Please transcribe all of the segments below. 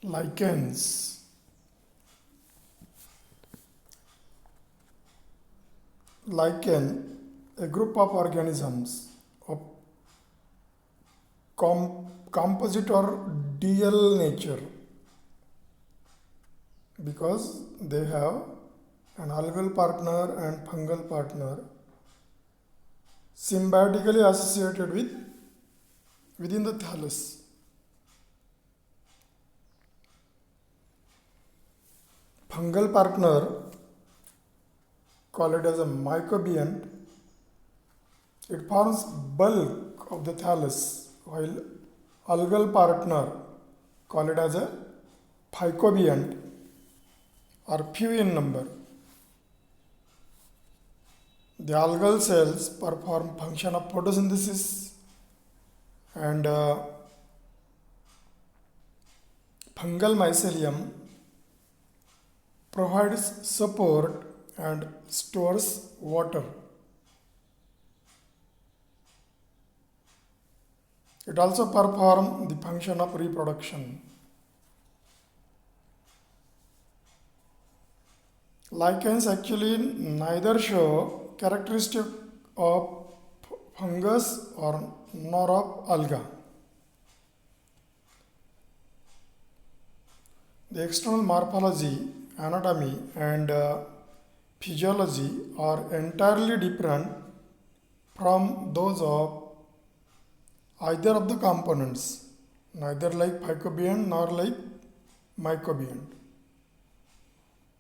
Lichens. Lichen, a group of organisms of composite or dual nature because they have an algal partner and fungal partner symbiotically associated within the thallus. Fungal partner call it as a mycobiont. It forms bulk of the thallus, while algal partner call it as a phycobiont are few in number. The algal cells perform function of photosynthesis and fungal mycelium provides support and stores water. It also performs the function of reproduction. Lichens actually neither show characteristic of fungus or nor of alga. The external morphology, anatomy and physiology are entirely different from those of either of the components, neither like phycobiont nor like mycobiont.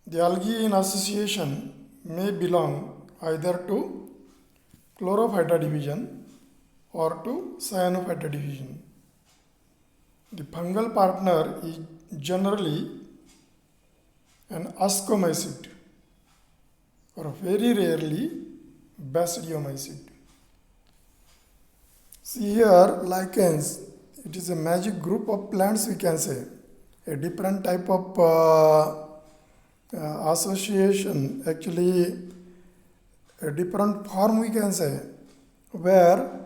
The algae in association may belong either to chlorophyta division or to cyanophyta division. The fungal partner is generally an ascomycete or very rarely basidiomycete. See here, lichens, it is a magic group of plants, we can say, a different type of association, actually a different form we can say, where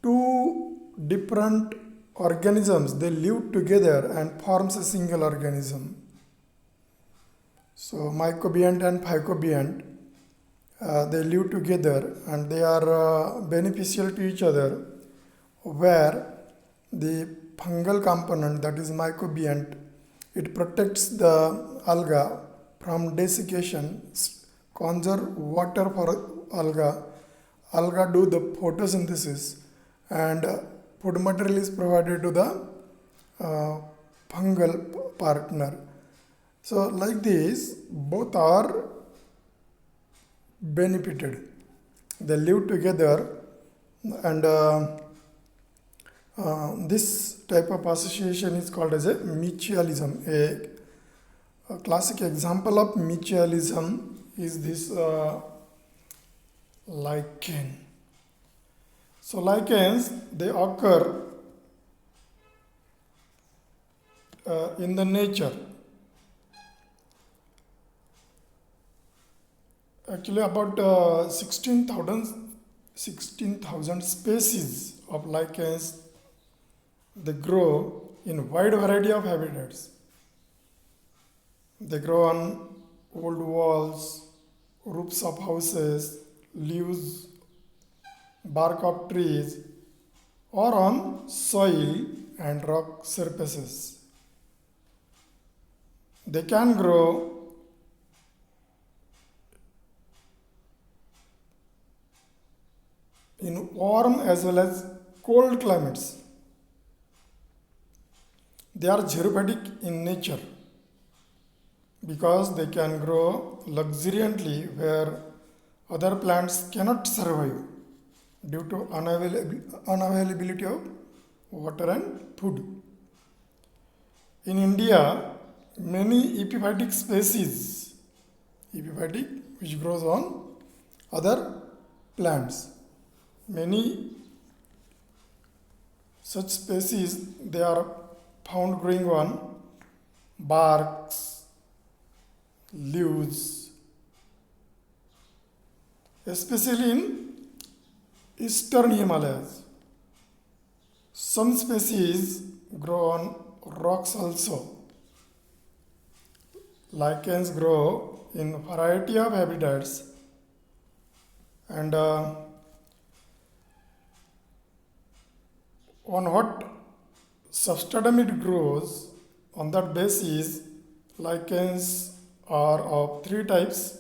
two different organisms they live together and forms a single organism. So mycobiont and phycobiont they live together and they are beneficial to each other, where the fungal component, that is mycobiont, it protects the alga from desiccation, conserve water for alga do the photosynthesis, and food material is provided to the fungal partner. So like this, both are benefited. They live together, and this type of association is called as a mutualism. A classic example of mutualism is this lichen. So lichens, they occur in the nature. Actually about 16,000 species of lichens, they grow in wide variety of habitats. They grow on old walls, roofs of houses, leaves, bark of trees, or on soil and rock surfaces. They can grow in warm as well as cold climates. They are xerophatic in nature because they can grow luxuriantly where other plants cannot survive due to unavailability of water and food. In India, many epiphytic species, which grows on other plants, many such species they are found growing on barks, leaves, especially in eastern Himalayas. Some species grow on rocks also, lichens grow in a variety of habitats, and on what substratum it grows, on that basis, lichens are of three types.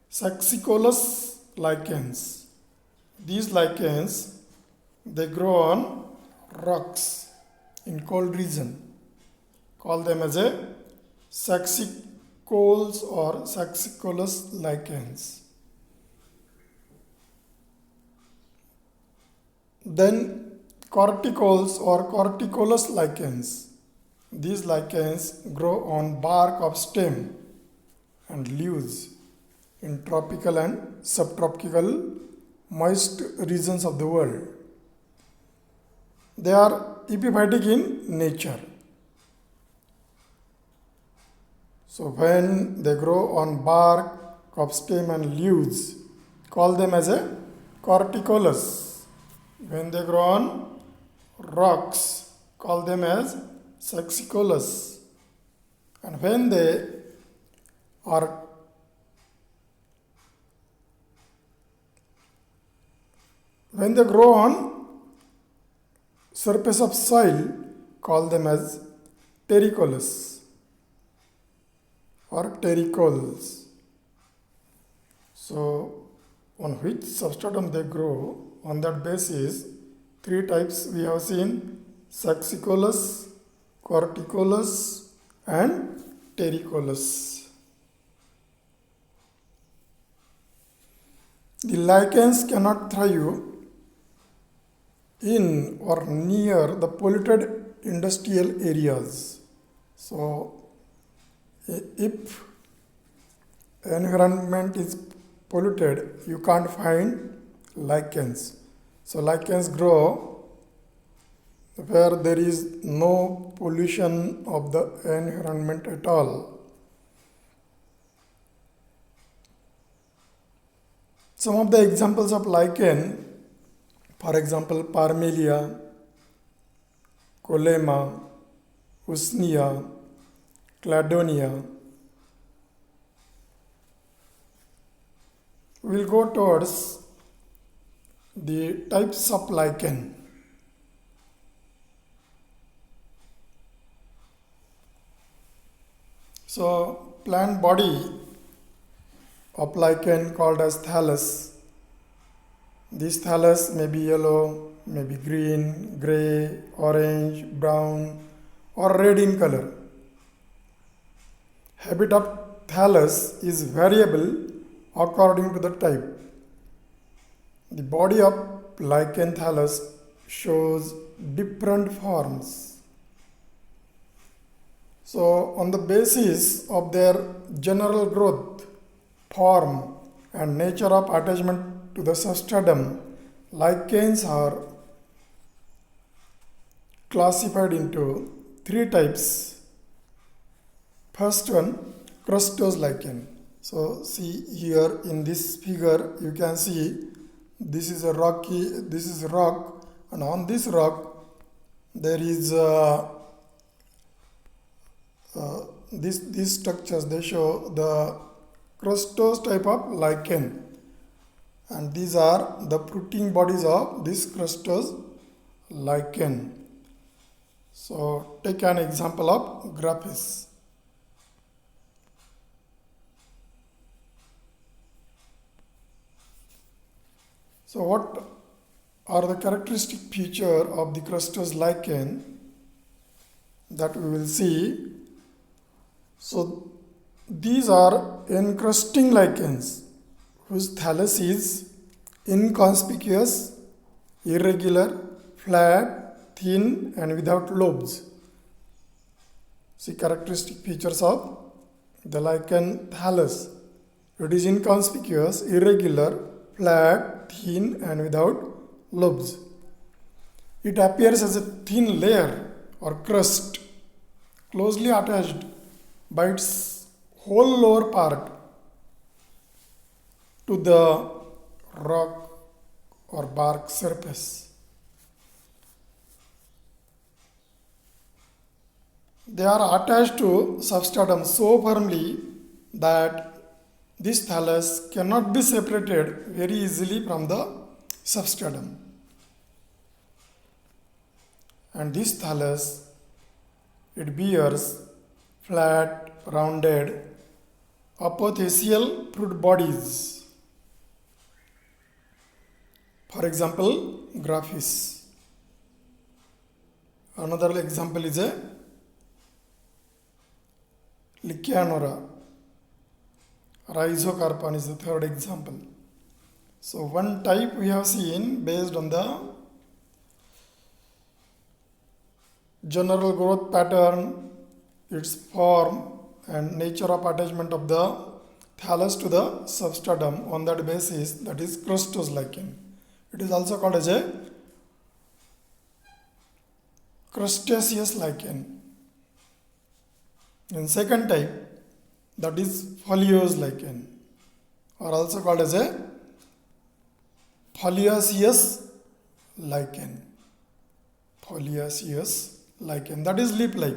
Succicolous lichens. These lichens, they grow on rocks in cold region. Call them as a succicoles or succicolous lichens. Then corticoles or corticolous lichens. These lichens grow on bark of stem and leaves in tropical and subtropical moist regions of the world. They are epiphytic in nature. So when they grow on bark of stem and leaves, call them as a corticolous. When they grow on rocks, call them as succicolous. And when they are grow on surface of soil, call them as terricolous or terricoles. So on which substratum they grow, on that basis, three types we have seen: succicolous, corticolous and terricolous. The lichens cannot thrive in or near the polluted industrial areas. So if environment is polluted, you can't find lichens. So lichens grow where there is no pollution of the environment at all. Some of the examples of lichen, for example, Parmelia, Colema, Usnea, Cladonia. We'll go towards the types of lichen. So plant body of lichen called as thallus. This thallus may be yellow, may be green, gray, orange, brown or red in color. Habit of thallus is variable according to the type. The body of lichen thallus shows different forms. So on the basis of their general growth, form and nature of attachment to the substratum, lichens are classified into three types. First one, crustose lichen. So see here in this figure you can see this is a rock, and on this rock there is these structures. They show the crustose type of lichen, and these are the fruiting bodies of this crustose lichen. So take an example of graphis. So what are the characteristic feature of the crustose lichen that we will see? So these are encrusting lichens whose thallus is inconspicuous, irregular, flat, thin and without lobes. See characteristic features of the lichen thallus. It is inconspicuous, irregular, flat, thin and without lobes. It appears as a thin layer or crust closely attached by its whole lower part to the rock or bark surface. They are attached to substratum so firmly that this thallus cannot be separated very easily from the substratum. And this thallus, it bears flat, rounded, apothecial fruit bodies. For example, graphis. Another example is a Lichianora. Rhizocarpon is the third example. So one type we have seen based on the general growth pattern, its form and nature of attachment of the thallus to the substratum. On that basis, that is crustose lichen. It is also called as a crustaceous lichen. And second type, that is foliose lichen, or also called as a foliaceous lichen. Foliaceous lichen, that is leaf-like.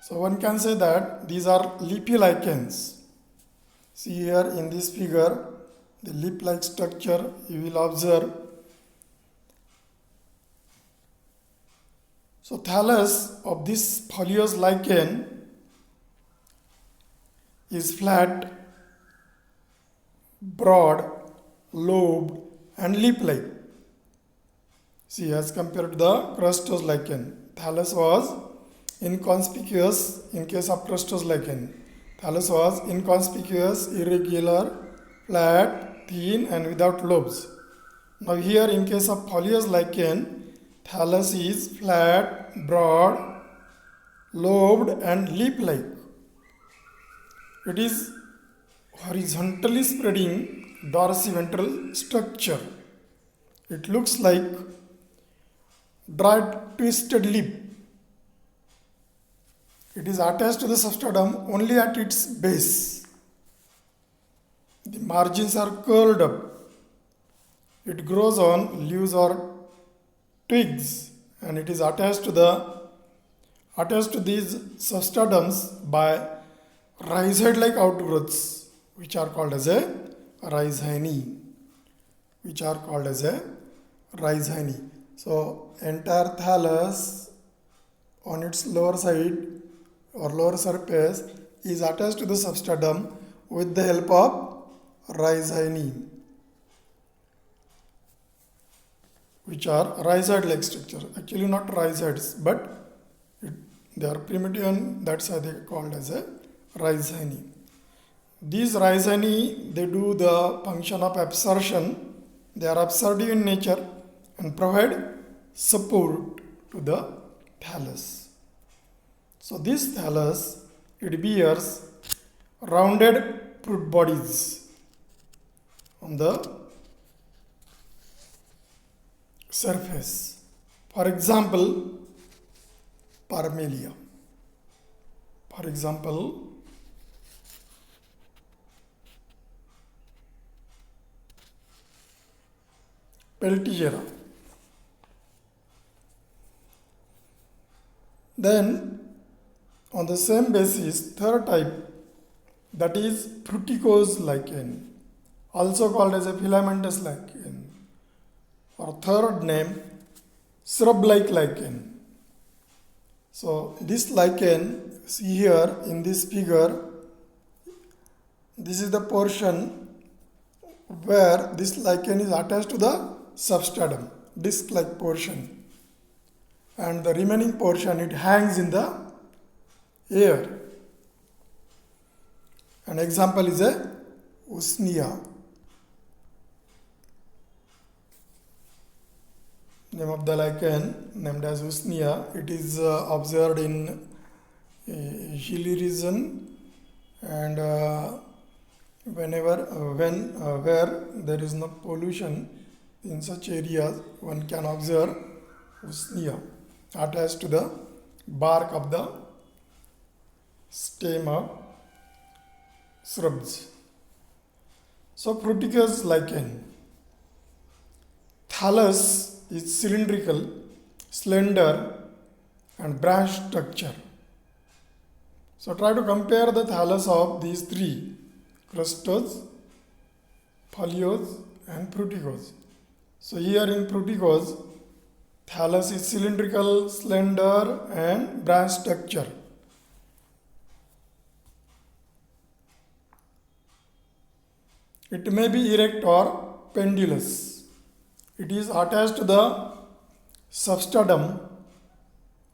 So one can say that these are leafy lichens. See here in this figure, the leaf-like structure you will observe. So thallus of this foliose lichen is flat, broad, lobed and leaf-like. See, as compared to the crustose lichen, thallus was inconspicuous in case of crustose lichen. Thallus was inconspicuous, irregular, flat, thin and without lobes. Now here in case of foliose lichen, thallus is flat, broad, lobed and leaf-like. It is horizontally spreading dorsiventral structure. It looks like dried twisted leaf. It is attached to the substratum only at its base. The margins are curled up. It grows on leaves or twigs, and it is attached to these substratums by rhizode-like outgrowths, which are called as a rhizine. So entire thallus on its lower side or lower surface is attached to the substratum with the help of rhizine, which are rhizode-like structure. Actually not rhizoids, but they are primitive and that's why they are called as a rhizine. These rhizine, they do the function of absorption. They are absorptive in nature and provide support to the thallus. So this thallus, it bears rounded fruit bodies on the surface. For example, Parmelia. For example, Peltigera. Then, on the same basis, third type, that is fruticose lichen, also called as a filamentous lichen, or third name, shrub-like lichen. So this lichen, see here in this figure, this is the portion where this lichen is attached to the substratum, disc-like portion, and the remaining portion, it hangs in the air. An example is a usnea. Name of the lichen named as usnea. It is observed in hilly region, and where there is no pollution, in such areas one can observe usnea attached to the bark of the stem of shrubs. So fruticose lichen. Thallus is cylindrical, slender and branch structure. So try to compare the thallus of these three: crustose, foliose, and fructicose. So here in fructicose, thallus is cylindrical, slender, and branch structure. It may be erect or pendulous. It is attached to the substratum,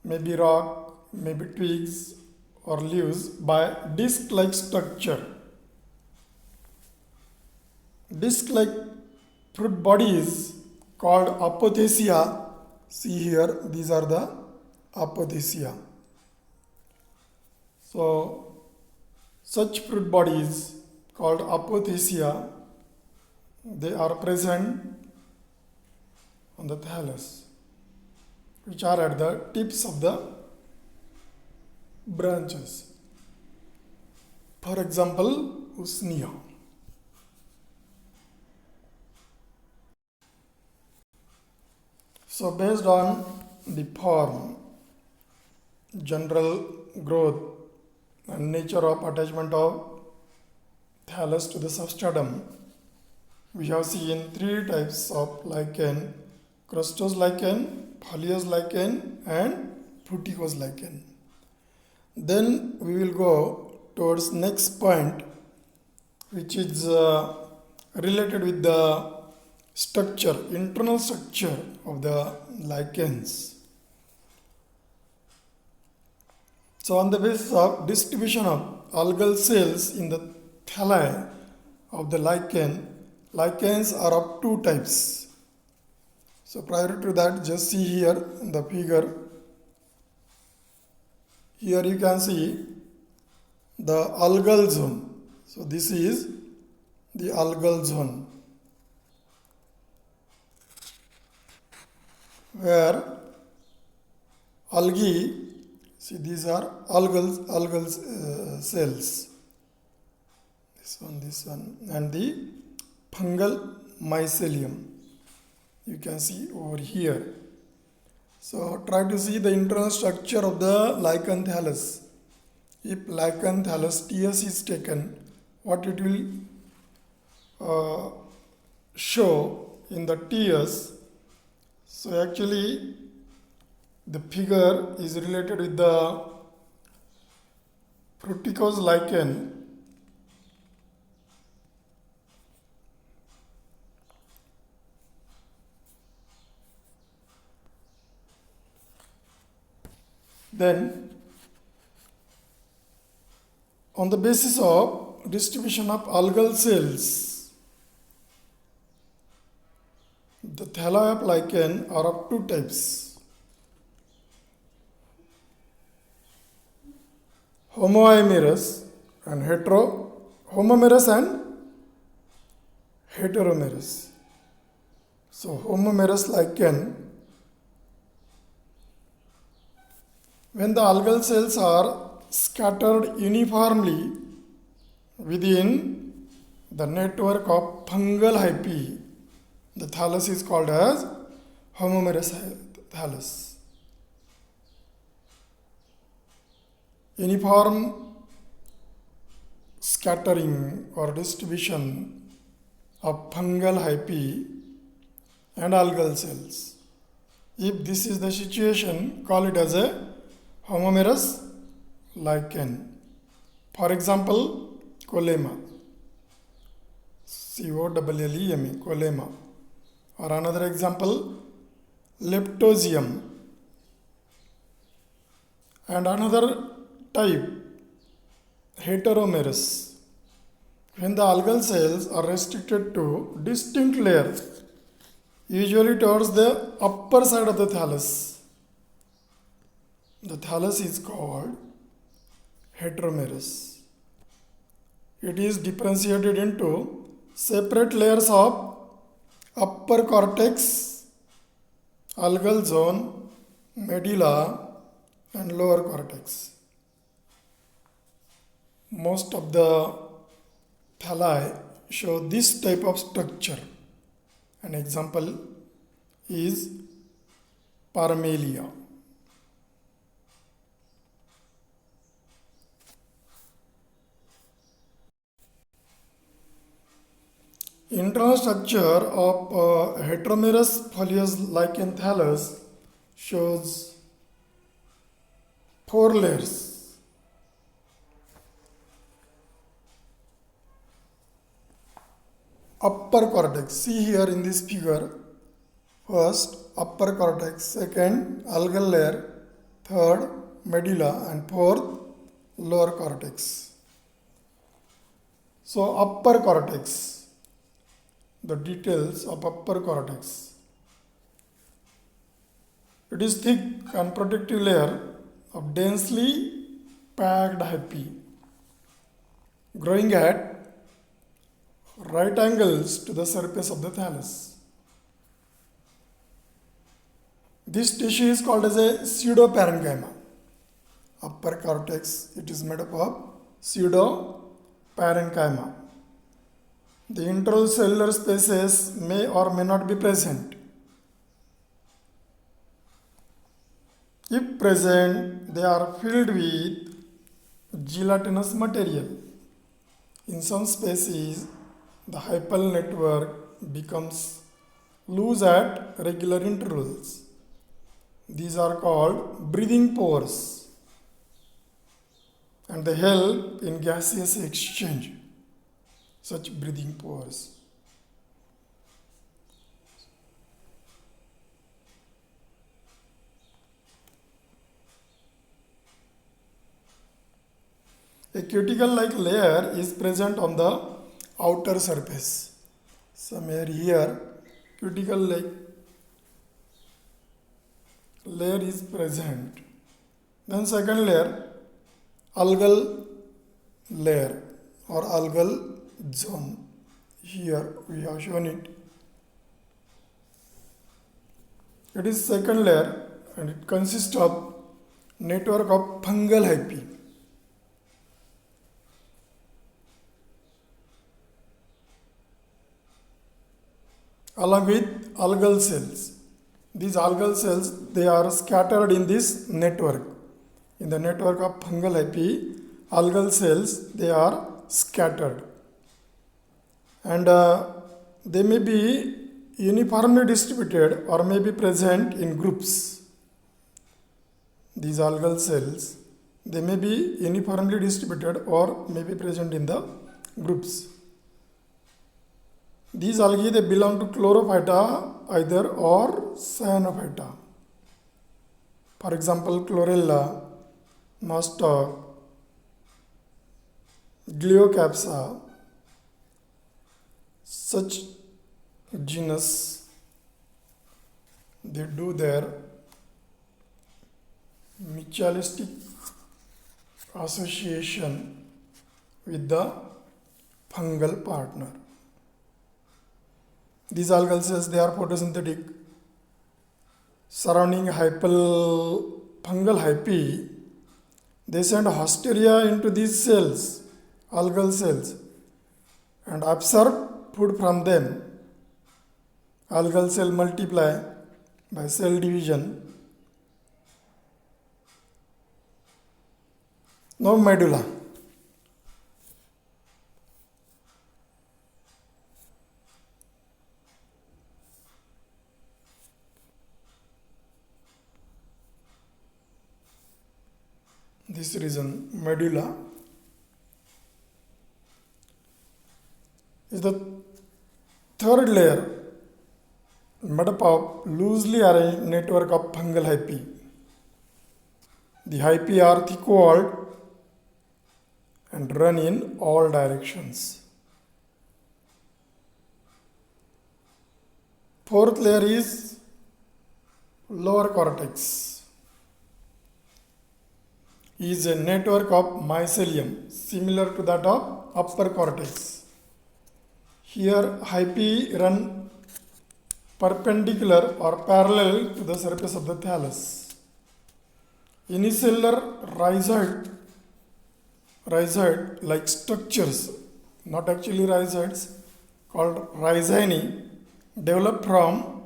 maybe rock, maybe twigs or leaves, by disc-like structure. Disc-like fruit body is called apothecia. See here, these are the apothecia. So, such fruit bodies called apothecia, they are present on the thallus, which are at the tips of the branches. For example, usnea. So based on the form, general growth and nature of attachment of thallus to the substratum, we have seen three types of lichen: crustose lichen, foliose lichen, and fructicose lichen. Then we will go towards next point, which is related with the structure, internal structure of the lichens. So on the basis of distribution of algal cells in the thalli of the lichen, lichens are of two types. So prior to that, just see here in the figure. Here you can see the algal zone. So this is the algal zone, where algae, see these are algal cells, this one, and the fungal mycelium you can see over here. So try to see the internal structure of the lichen thallus. If lichen thallus TS is taken, what it will show in the TS. So actually the figure is related with the fructicose lichen. Then on the basis of distribution of algal cells, the thalli of lichen are of two types: homoimerous and homomerous and heteromerous. So homomerous lichen, when the algal cells are scattered uniformly within the network of fungal hyphae, the thallus is called as homomerous thallus. Uniform scattering or distribution of fungal hyphae and algal cells. If this is the situation, call it as a homomerous lichen. For example, colema, Collema, colema. Or another example, leptosium. And another type, heteromerous, when the algal cells are restricted to distinct layers, usually towards the upper side of the thallus. The thallus is called heteromerous. It is differentiated into separate layers of upper cortex, algal zone, medulla, and lower cortex. Most of the thalli show this type of structure. An example is Parmelia. Internal structure of heteromerous foliage lichen thallus shows four layers. Upper cortex, see here in this figure, first upper cortex, second algal layer, third medulla, and fourth lower cortex. So upper cortex, the details of upper cortex. It is thick and protective layer of densely packed hyphae growing at right angles to the surface of the thallus. This tissue is called as a pseudoparenchyma. Upper cortex, it is made up of pseudoparenchyma. The intracellular spaces may or may not be present. If present, they are filled with gelatinous material. In some species, the hyphal network becomes loose at regular intervals. These are called breathing pores and they help in gaseous exchange, such breathing pores. A cuticle-like layer is present on the outer surface. Somewhere here, cuticle-like layer is present. Then second layer, algal layer or algal zone. Here we have shown it. It is second layer and it consists of network of fungal hyphae. Along with algal cells. These algal cells, they are scattered in this network. In the network of fungal hyphae, algal cells, they are scattered. And they may be uniformly distributed or may be present in groups. These algal cells, they may be uniformly distributed or may be present in the groups. These algae, they belong to chlorophyta either or cyanophyta. For example, chlorella, nostoc, glyocapsa, such genus, they do their mutualistic association with the fungal partner. These algal cells, they are photosynthetic. Surrounding fungal hyphae, they send hosteria into these cells, algal cells, and absorb food from them. Algal cell multiply by cell division. Now medulla. This region, medulla, is the third layer made up of loosely arranged network of fungal hyphae. The hyphae are thick-walled and run in all directions. Fourth layer is lower cortex. Is a network of mycelium similar to that of upper cortex. Here hyphae run perpendicular or parallel to the surface of the thallus. Unicellular rhizoid like structures, not actually rhizoids, called rhizini, develop from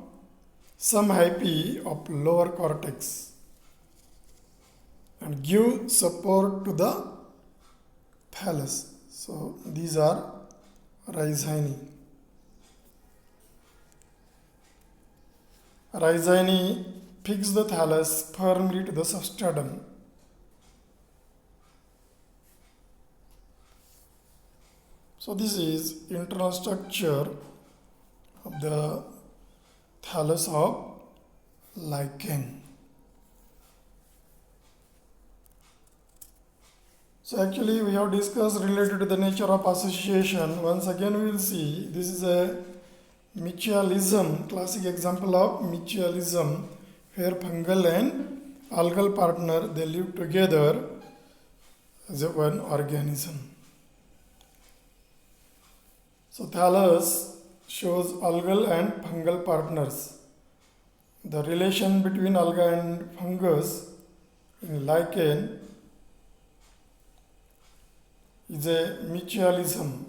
some hyphae of lower cortex and give support to the thallus. So these are rhizini. rhizine fix the thallus firmly to the substratum. So this is internal structure of the thallus of lichen. So actually we have discussed related to the nature of association. Once again we will see this is a mutualism, classic example of mutualism, where fungal and algal partner they live together as a one organism. So thallus shows algal and fungal partners. The relation between alga and fungus in lichen is a mutualism.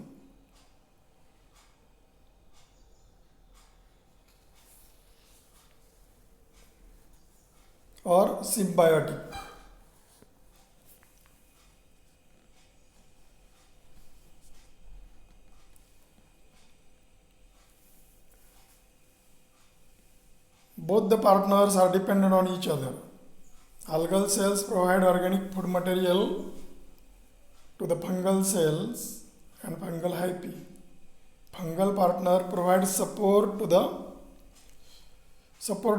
Or symbiotic. Both the partners are dependent on each other. Algal cells provide organic food material to the fungal cells and fungal hyphae. Fungal partner provides support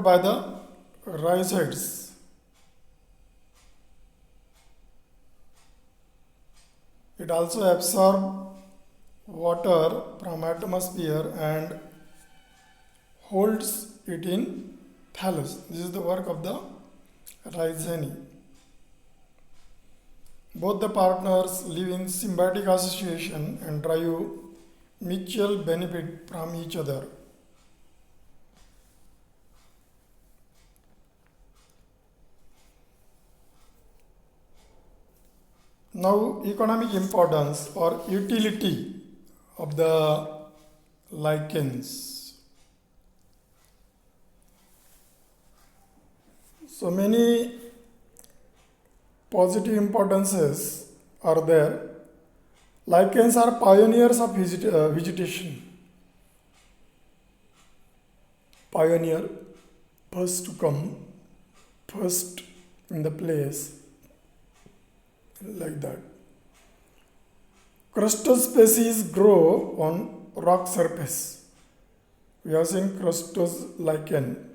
by the rhizoids. It also absorbs water from atmosphere and holds it in thallus. This is the work of the rhizine. Both the partners live in symbiotic association and derive mutual benefit from each other. Now, economic importance or utility of the lichens. So many positive importances are there. Lichens are pioneers of vegetation. Pioneer, first to come, first in the place, like that. Crustose species grow on rock surface. We have seen crustose lichen.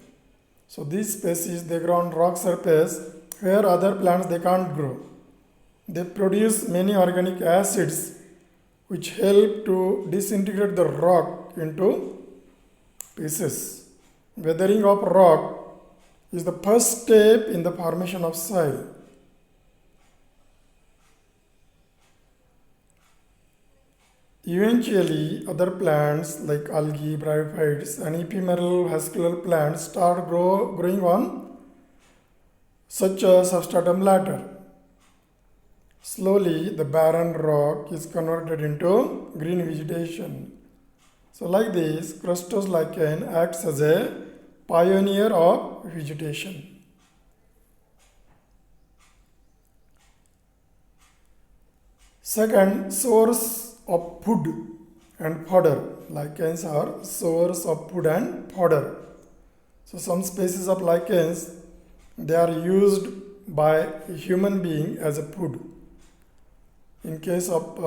So these species they grow on rock surface where other plants they can't grow. They produce many organic acids which help to disintegrate the rock into pieces. Weathering of rock is the first step in the formation of soil. Eventually, other plants like algae, bryophytes, and ephemeral vascular plants start growing on such a substratum ladder. Slowly, the barren rock is converted into green vegetation. So, like this, crustose lichen acts as a pioneer of vegetation. Second, source of food and fodder. Lichens are source of food and fodder. So some species of lichens they are used by a human being as a food. In case of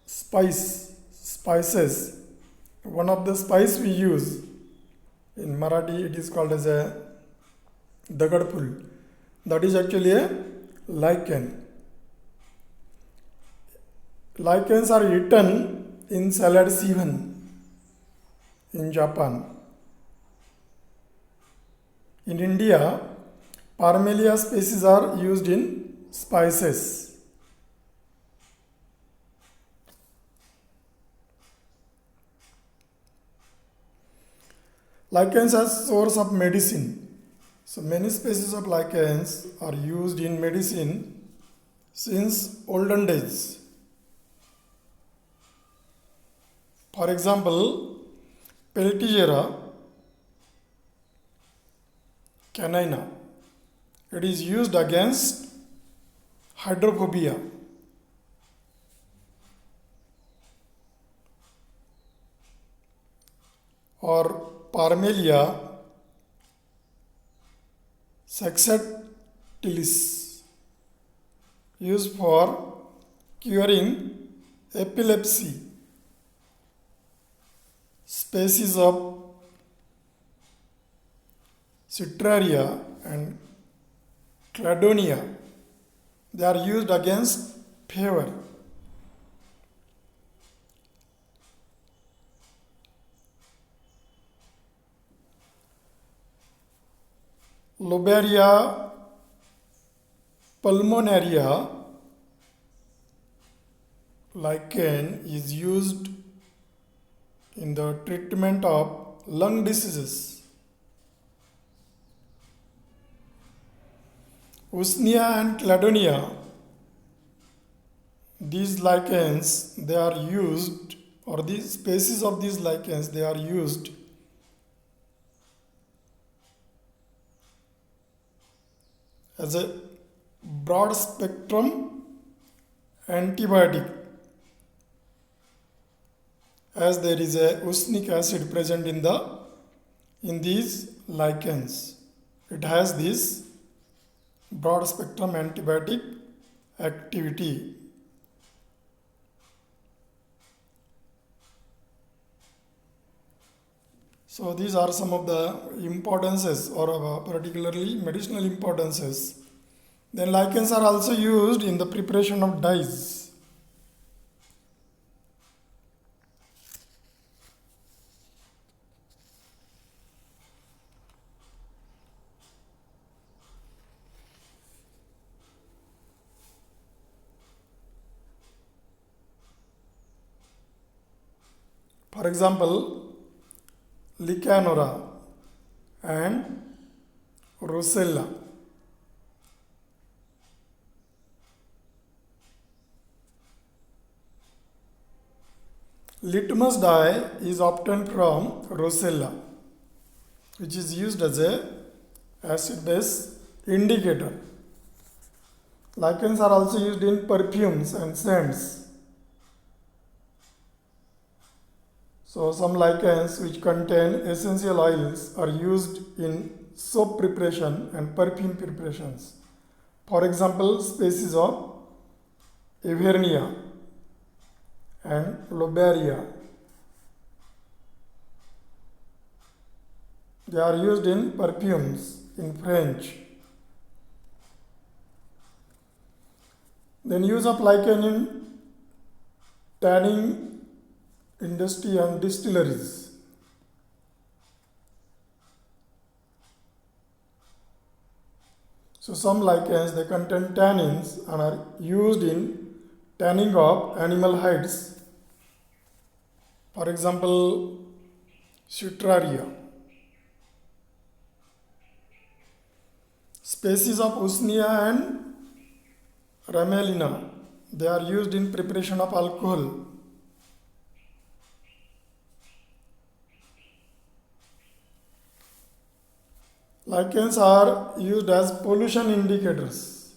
spices, one of the spice we use in Marathi it is called as a dagadful. That is actually a lichen. Lichens are eaten in salad season in Japan. In India, Parmelia species are used in spices. Lichens as source of medicine. So many species of lichens are used in medicine since olden days. For example, Peltigera canina. It is used against hydrophobia. or Parmelia saxatilis, used for curing epilepsy. Species of Citraria and Cladonia, they are used against fever. Loberia pulmonaria lichen is used in the treatment of lung diseases. Usnea and Cladonia, these lichens, they are used, or these species of these lichens, they are used as a broad spectrum antibiotic, as there is a usnic acid present in these lichens. It has this broad spectrum antibiotic activity. So these are some of the importances, or particularly medicinal importances. Then lichens are also used in the preparation of dyes. For example, Licanora and Rosella. Litmus dye is obtained from Rosella, which is used as a acid-base indicator. Lichens are also used in perfumes and scents. So some lichens which contain essential oils are used in soap preparation and perfume preparations. For example, species of Evernia and Loberia. They are used in perfumes in French. Then use of lichen in tanning industry and distilleries. So some lichens, they contain tannins and are used in tanning of animal hides. For example, Citraria. Species of Usnea and Ramalina, they are used in preparation of alcohol. Lichens are used as pollution indicators.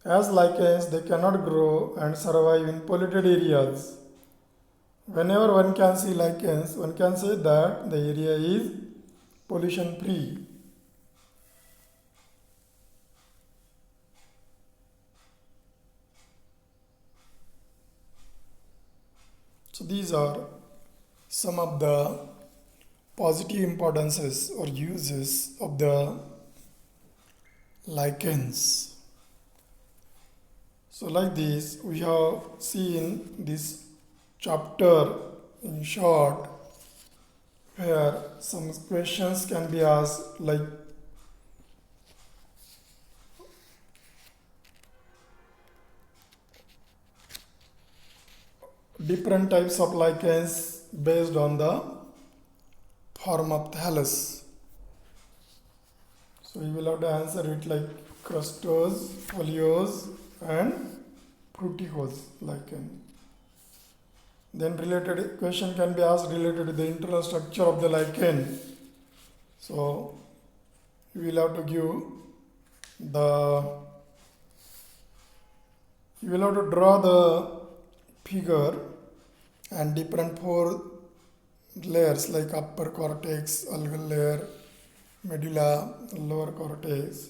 As lichens, they cannot grow and survive in polluted areas. Whenever one can see lichens, one can say that the area is pollution free. So these are some of the positive importances or uses of the lichens. So like this, we have seen this chapter in short, where some questions can be asked, like different types of lichens based on the form of thallus. So you will have to answer it like crustose, foliose and fruticose lichen. Then related question can be asked related to the internal structure of the lichen. So you will have to draw the figure and different four layers like upper cortex, algal layer, medulla, lower cortex.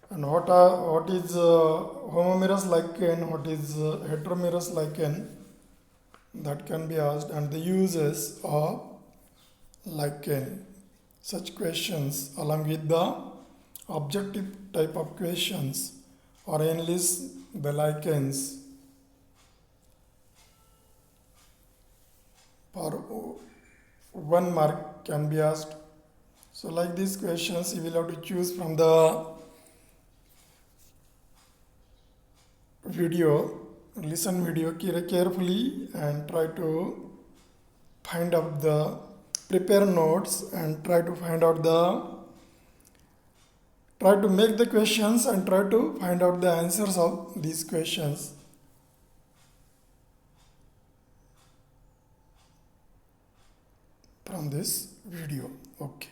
And what is homomerous lichen, what is heteromerous lichen, that can be asked, and the uses of lichen. Such questions along with the objective type of questions or enlist the lichens for 1 mark can be asked. So like these questions you will have to choose from the video, listen video carefully and try to find out the prepare notes and try to find out the try to make the questions and try to find out the answers of these questions. From this video. Okay.